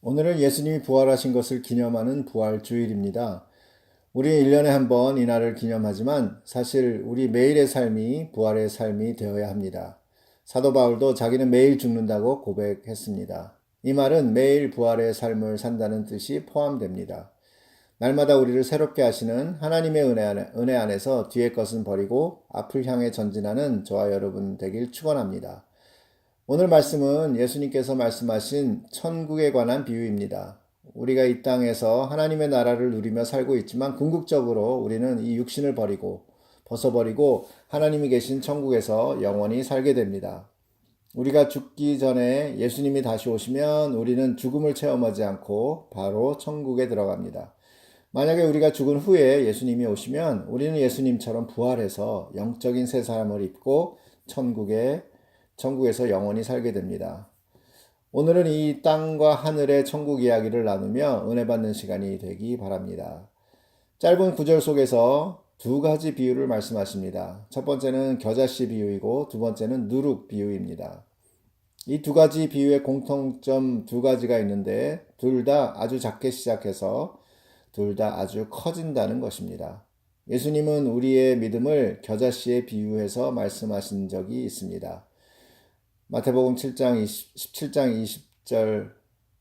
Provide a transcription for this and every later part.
오늘은 예수님이 부활하신 것을 기념하는 부활주일입니다. 우리 1년에 한 번 이날을 기념하지만 사실 우리 매일의 삶이 부활의 삶이 되어야 합니다. 사도 바울도 자기는 매일 죽는다고 고백했습니다. 이 말은 매일 부활의 삶을 산다는 뜻이 포함됩니다. 날마다 우리를 새롭게 하시는 하나님의 은혜 안에서 뒤의 것은 버리고 앞을 향해 전진하는 저와 여러분 되길 축원합니다. 오늘 말씀은 예수님께서 말씀하신 천국에 관한 비유입니다. 우리가 이 땅에서 하나님의 나라를 누리며 살고 있지만 궁극적으로 우리는 이 육신을 벗어버리고 하나님이 계신 천국에서 영원히 살게 됩니다. 우리가 죽기 전에 예수님이 다시 오시면 우리는 죽음을 체험하지 않고 바로 천국에 들어갑니다. 만약에 우리가 죽은 후에 예수님이 오시면 우리는 예수님처럼 부활해서 영적인 새 사람을 입고 천국에서 영원히 살게 됩니다. 오늘은 이 땅과 하늘의 천국 이야기를 나누며 은혜 받는 시간이 되기 바랍니다. 짧은 구절 속에서 두 가지 비유를 말씀하십니다. 첫 번째는 겨자씨 비유이고 두 번째는 누룩 비유입니다. 이 두 가지 비유의 공통점 두 가지가 있는데 둘 다 아주 작게 시작해서 둘 다 아주 커진다는 것입니다. 예수님은 우리의 믿음을 겨자씨에 비유해서 말씀하신 적이 있습니다. 마태복음 7장 17장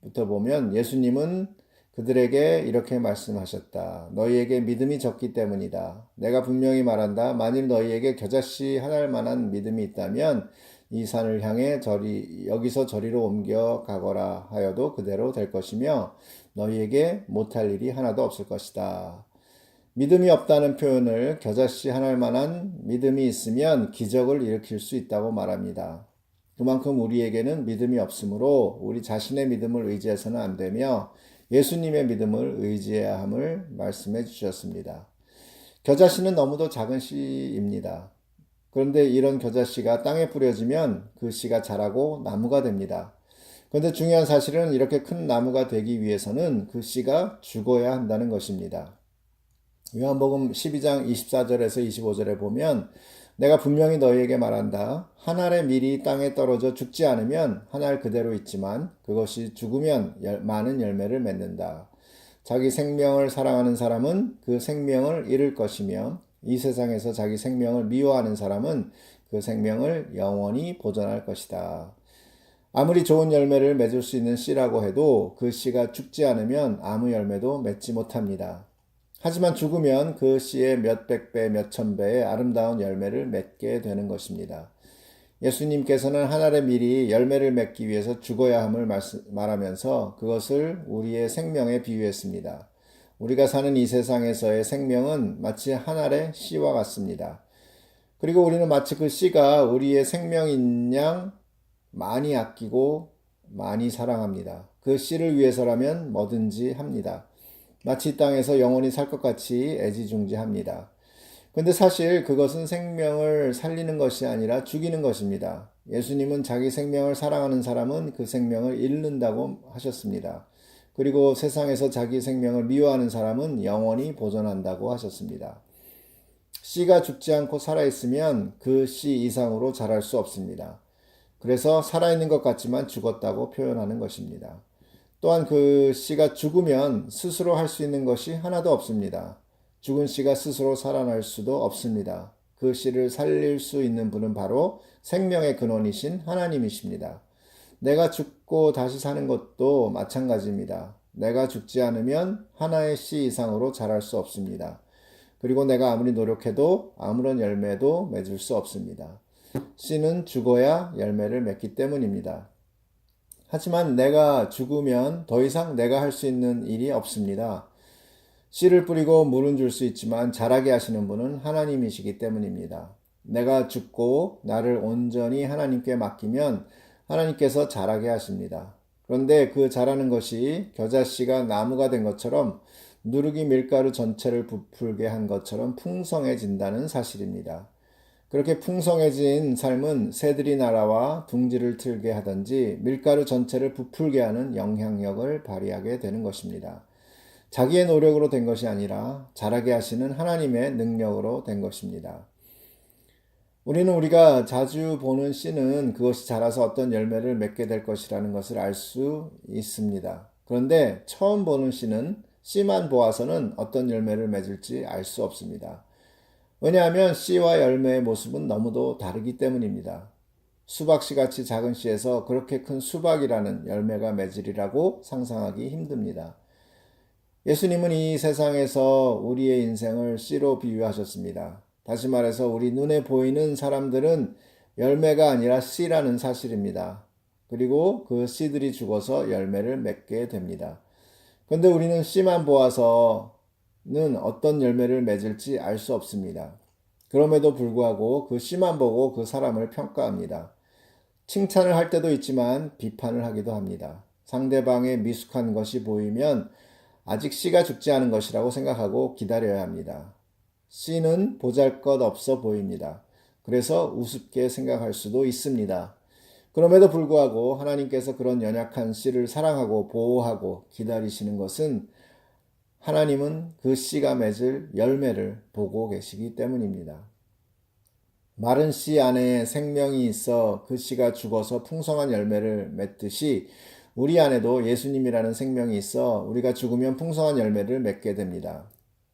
20절부터 보면 예수님은 그들에게 이렇게 말씀하셨다. 너희에게 믿음이 적기 때문이다. 내가 분명히 말한다. 만일 너희에게 겨자씨 하나일 만한 믿음이 있다면 이 산을 향해 여기서 저리로 옮겨 가거라 하여도 그대로 될 것이며 너희에게 못할 일이 하나도 없을 것이다. 믿음이 없다는 표현을 겨자씨 하나일 만한 믿음이 있으면 기적을 일으킬 수 있다고 말합니다. 그만큼 우리에게는 믿음이 없으므로 우리 자신의 믿음을 의지해서는 안 되며 예수님의 믿음을 의지해야 함을 말씀해 주셨습니다. 겨자씨는 너무도 작은 씨입니다. 그런데 이런 겨자씨가 땅에 뿌려지면 그 씨가 자라고 나무가 됩니다. 그런데 중요한 사실은 이렇게 큰 나무가 되기 위해서는 그 씨가 죽어야 한다는 것입니다. 요한복음 12장 24절에서 25절에 보면 내가 분명히 너희에게 말한다. 한 알의 밀이 땅에 떨어져 죽지 않으면 한 알 그대로 있지만 그것이 죽으면 많은 열매를 맺는다. 자기 생명을 사랑하는 사람은 그 생명을 잃을 것이며 이 세상에서 자기 생명을 미워하는 사람은 그 생명을 영원히 보존할 것이다. 아무리 좋은 열매를 맺을 수 있는 씨라고 해도 그 씨가 죽지 않으면 아무 열매도 맺지 못합니다. 하지만 죽으면 그 씨의 몇백 배, 몇천 배의 아름다운 열매를 맺게 되는 것입니다. 예수님께서는 한 알의 밀이 열매를 맺기 위해서 죽어야 함을 말하면서 그것을 우리의 생명에 비유했습니다. 우리가 사는 이 세상에서의 생명은 마치 한 알의 씨와 같습니다. 그리고 우리는 마치 그 씨가 우리의 생명인 양 많이 아끼고 많이 사랑합니다. 그 씨를 위해서라면 뭐든지 합니다. 마치 땅에서 영원히 살 것 같이 애지중지합니다. 근데 사실 그것은 생명을 살리는 것이 아니라 죽이는 것입니다. 예수님은 자기 생명을 사랑하는 사람은 그 생명을 잃는다고 하셨습니다. 그리고 세상에서 자기 생명을 미워하는 사람은 영원히 보존한다고 하셨습니다. 씨가 죽지 않고 살아있으면 그 씨 이상으로 자랄 수 없습니다. 그래서 살아있는 것 같지만 죽었다고 표현하는 것입니다. 또한 그 씨가 죽으면 스스로 할 수 있는 것이 하나도 없습니다. 죽은 씨가 스스로 살아날 수도 없습니다. 그 씨를 살릴 수 있는 분은 바로 생명의 근원이신 하나님이십니다. 내가 죽고 다시 사는 것도 마찬가지입니다. 내가 죽지 않으면 하나의 씨 이상으로 자랄 수 없습니다. 그리고 내가 아무리 노력해도 아무런 열매도 맺을 수 없습니다. 씨는 죽어야 열매를 맺기 때문입니다. 하지만 내가 죽으면 더 이상 내가 할 수 있는 일이 없습니다. 씨를 뿌리고 물은 줄 수 있지만 자라게 하시는 분은 하나님이시기 때문입니다. 내가 죽고 나를 온전히 하나님께 맡기면 하나님께서 자라게 하십니다. 그런데 그 자라는 것이 겨자씨가 나무가 된 것처럼 누룩이 밀가루 전체를 부풀게 한 것처럼 풍성해진다는 사실입니다. 그렇게 풍성해진 삶은 새들이 날아와 둥지를 틀게 하든지 밀가루 전체를 부풀게 하는 영향력을 발휘하게 되는 것입니다. 자기의 노력으로 된 것이 아니라 자라게 하시는 하나님의 능력으로 된 것입니다. 우리가 자주 보는 씨는 그것이 자라서 어떤 열매를 맺게 될 것이라는 것을 알 수 있습니다. 그런데 처음 보는 씨는 씨만 보아서는 어떤 열매를 맺을지 알 수 없습니다. 왜냐하면 씨와 열매의 모습은 너무도 다르기 때문입니다. 수박씨 같이 작은 씨에서 그렇게 큰 수박이라는 열매가 맺으리라고 상상하기 힘듭니다. 예수님은 이 세상에서 우리의 인생을 씨로 비유하셨습니다. 다시 말해서 우리 눈에 보이는 사람들은 열매가 아니라 씨라는 사실입니다. 그리고 그 씨들이 죽어서 열매를 맺게 됩니다. 그런데 우리는 씨만 보아서는 어떤 열매를 맺을지 알 수 없습니다. 그럼에도 불구하고 그 씨만 보고 그 사람을 평가합니다. 칭찬을 할 때도 있지만 비판을 하기도 합니다. 상대방의 미숙한 것이 보이면 아직 씨가 죽지 않은 것이라고 생각하고 기다려야 합니다. 씨는 보잘것없어 보입니다. 그래서 우습게 생각할 수도 있습니다. 그럼에도 불구하고 하나님께서 그런 연약한 씨를 사랑하고 보호하고 기다리시는 것은 하나님은 그 씨가 맺을 열매를 보고 계시기 때문입니다. 마른 씨 안에 생명이 있어 그 씨가 죽어서 풍성한 열매를 맺듯이 우리 안에도 예수님이라는 생명이 있어 우리가 죽으면 풍성한 열매를 맺게 됩니다.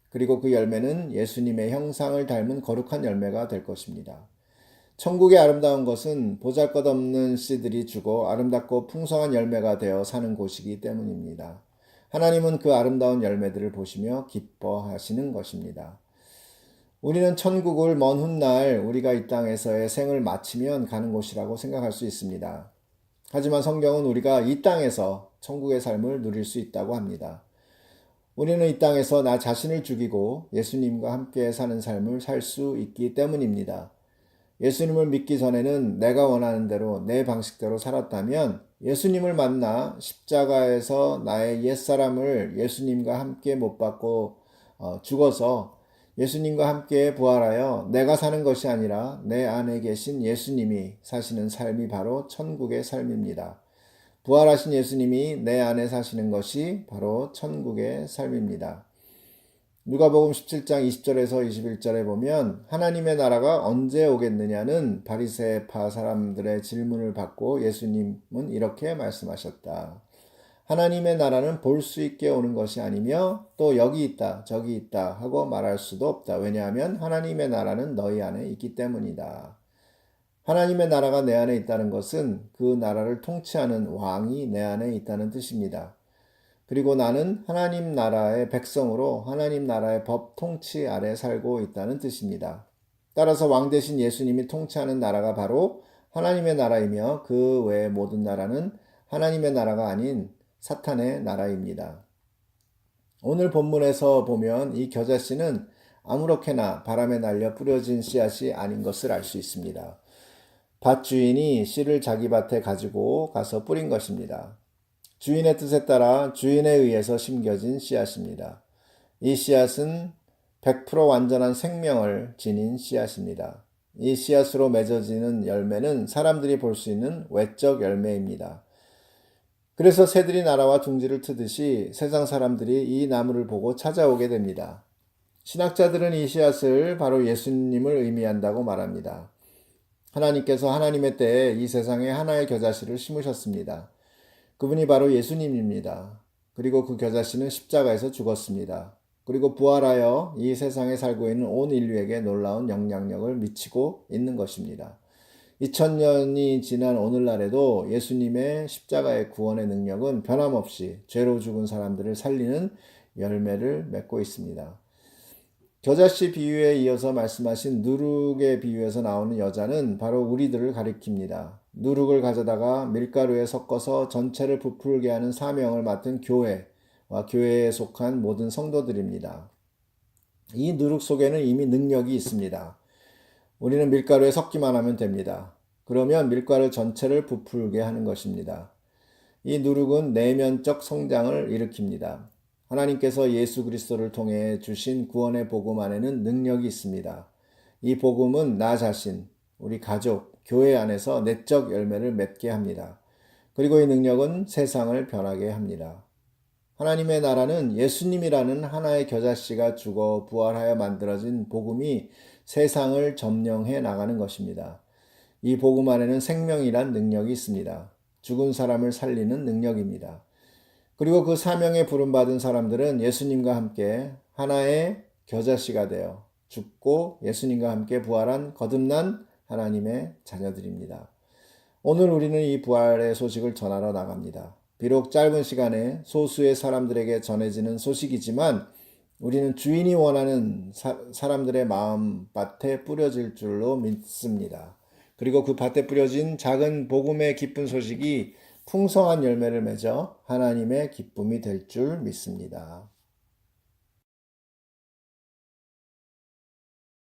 그리고 그 열매는 예수님의 형상을 닮은 거룩한 열매가 될 것입니다. 천국의 아름다운 것은 보잘것없는 씨들이 죽어 아름답고 풍성한 열매가 되어 사는 곳이기 때문입니다. 하나님은 그 아름다운 열매들을 보시며 기뻐하시는 것입니다. 우리는 천국을 먼 훗날 우리가 이 땅에서의 생을 마치면 가는 곳이라고 생각할 수 있습니다. 하지만 성경은 우리가 이 땅에서 천국의 삶을 누릴 수 있다고 합니다. 우리는 이 땅에서 나 자신을 죽이고 예수님과 함께 사는 삶을 살 수 있기 때문입니다. 예수님을 믿기 전에는 내가 원하는 대로 내 방식대로 살았다면 예수님을 만나 십자가에서 나의 옛사람을 예수님과 함께 못 박고 죽어서 예수님과 함께 부활하여 내가 사는 것이 아니라 내 안에 계신 예수님이 사시는 삶이 바로 천국의 삶입니다. 부활하신 예수님이 내 안에 사시는 것이 바로 천국의 삶입니다. 누가복음 17장 20절에서 21절에 보면 하나님의 나라가 언제 오겠느냐는 바리새파 사람들의 질문을 받고 예수님은 이렇게 말씀하셨다. 하나님의 나라는 볼 수 있게 오는 것이 아니며 또 여기 있다 저기 있다 하고 말할 수도 없다. 왜냐하면 하나님의 나라는 너희 안에 있기 때문이다. 하나님의 나라가 내 안에 있다는 것은 그 나라를 통치하는 왕이 내 안에 있다는 뜻입니다. 그리고 나는 하나님 나라의 백성으로 하나님 나라의 법 통치 아래 살고 있다는 뜻입니다. 따라서 왕 대신 예수님이 통치하는 나라가 바로 하나님의 나라이며 그 외의 모든 나라는 하나님의 나라가 아닌 사탄의 나라입니다. 오늘 본문에서 보면 이 겨자씨는 아무렇게나 바람에 날려 뿌려진 씨앗이 아닌 것을 알 수 있습니다. 밭 주인이 씨를 자기 밭에 가지고 가서 뿌린 것입니다. 주인의 뜻에 따라 주인에 의해서 심겨진 씨앗입니다. 이 씨앗은 100% 완전한 생명을 지닌 씨앗입니다. 이 씨앗으로 맺어지는 열매는 사람들이 볼 수 있는 외적 열매입니다. 그래서 새들이 날아와 둥지를 트듯이 세상 사람들이 이 나무를 보고 찾아오게 됩니다. 신학자들은 이 씨앗을 바로 예수님을 의미한다고 말합니다. 하나님께서 하나님의 때에 이 세상에 하나의 겨자씨를 심으셨습니다. 그분이 바로 예수님입니다. 그리고 그 겨자씨는 십자가에서 죽었습니다. 그리고 부활하여 이 세상에 살고 있는 온 인류에게 놀라운 영향력을 미치고 있는 것입니다. 2000년이 지난 오늘날에도 예수님의 십자가의 구원의 능력은 변함없이 죄로 죽은 사람들을 살리는 열매를 맺고 있습니다. 겨자씨 비유에 이어서 말씀하신 누룩의 비유에서 나오는 여자는 바로 우리들을 가리킵니다. 누룩을 가져다가 밀가루에 섞어서 전체를 부풀게 하는 사명을 맡은 교회와 교회에 속한 모든 성도들입니다. 이 누룩 속에는 이미 능력이 있습니다. 우리는 밀가루에 섞기만 하면 됩니다. 그러면 밀가루 전체를 부풀게 하는 것입니다. 이 누룩은 내면적 성장을 일으킵니다. 하나님께서 예수 그리스도를 통해 주신 구원의 복음 안에는 능력이 있습니다. 이 복음은 나 자신, 우리 가족, 교회 안에서 내적 열매를 맺게 합니다. 그리고 이 능력은 세상을 변하게 합니다. 하나님의 나라는 예수님이라는 하나의 겨자씨가 죽어 부활하여 만들어진 복음이 세상을 점령해 나가는 것입니다. 이 복음 안에는 생명이란 능력이 있습니다. 죽은 사람을 살리는 능력입니다. 그리고 그 사명에 부름받은 사람들은 예수님과 함께 하나의 겨자씨가 되어 죽고 예수님과 함께 부활한 거듭난 하나님의 자녀들입니다. 오늘 우리는 이 부활의 소식을 전하러 나갑니다. 비록 짧은 시간에 소수의 사람들에게 전해지는 소식이지만 우리는 주인이 원하는 사람들의 마음 밭에 뿌려질 줄로 믿습니다. 그리고 그 밭에 뿌려진 작은 복음의 기쁜 소식이 풍성한 열매를 맺어 하나님의 기쁨이 될 줄 믿습니다.